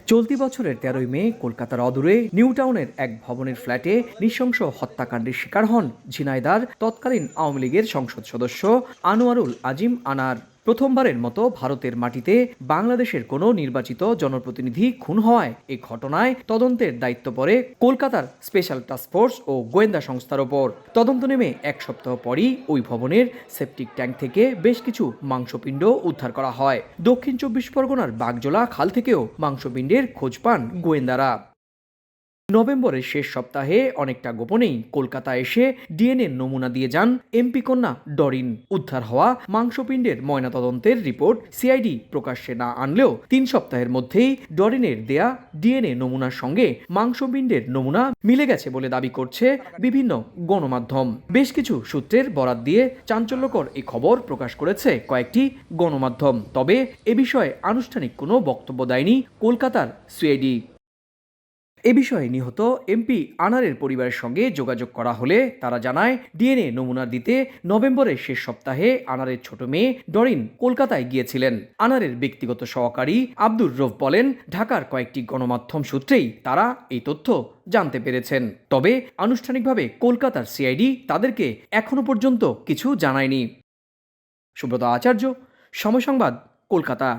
চলতি বছরের ১৩ই মে কলকাতার অদূরে নিউ টাউনের এক ভবনের ফ্ল্যাটে নৃশংস হত্যাকাণ্ডের শিকার হন ঝিনাইদহ তৎকালীন আওয়ামী লীগের সংসদ সদস্য আনোয়ারুল আজিম আনার। প্রথমবারের মতো ভারতের মাটিতে বাংলাদেশের কোনো নির্বাচিত জনপ্রতিনিধি খুন হওয়ায় এই ঘটনায় তদন্তের দায়িত্ব পড়ে কলকাতার স্পেশাল টাস্কফোর্স ও গোয়েন্দা সংস্থার ওপর। তদন্ত নেমে এক সপ্তাহ পরই ওই ভবনের সেপটিক ট্যাঙ্ক থেকে বেশ কিছু মাংসপিণ্ড উদ্ধার করা হয়। দক্ষিণ ২৪ পরগনার বাগজোলা খাল থেকেও মাংসপিণ্ডের খোঁজ পান গোয়েন্দারা। নভেম্বরের শেষ সপ্তাহে অনেকটা গোপনেই কলকাতা এসে ডিএনএ নমুনা দিয়ে যান এমপি কন্যা ডরিন। উদ্ধার হওয়া মাংসপিণ্ডের ময়নাতদন্তের রিপোর্ট সিআইডি প্রকাশ্যে না আনলেও ৩ সপ্তাহের মধ্যেই ডরিনের দেয়া ডিএনএ নমুনার সঙ্গে মাংসপিণ্ডের নমুনা মিলে গেছে বলে দাবি করছে বিভিন্ন গণমাধ্যম। বেশ কিছু সূত্রের বরাত দিয়ে চাঞ্চল্যকর এই খবর প্রকাশ করেছে কয়েকটি গণমাধ্যম। তবে এ বিষয়ে আনুষ্ঠানিক কোনো বক্তব্য দেয়নি কলকাতার সিআইডি। এ বিষয়ে নিহত এমপি আনারের পরিবারের সঙ্গে যোগাযোগ করা হলে তারা জানায়, ডিএনএ নমুনা দিতে নভেম্বরের শেষ সপ্তাহে আনারের ছোট মেয়ে ডরিন কলকাতায় গিয়েছিলেন। আনারের ব্যক্তিগত সহকারী আব্দুর রউফ বলেন, ঢাকার কয়েকটি গণমাধ্যম সূত্রেই তারা এই তথ্য জানতে পেরেছেন। তবে আনুষ্ঠানিকভাবে কলকাতার সিআইডি তাদেরকে এখনো পর্যন্ত কিছু জানায়নি। সুব্রত আচার্য, সময় সংবাদ, কলকাতা।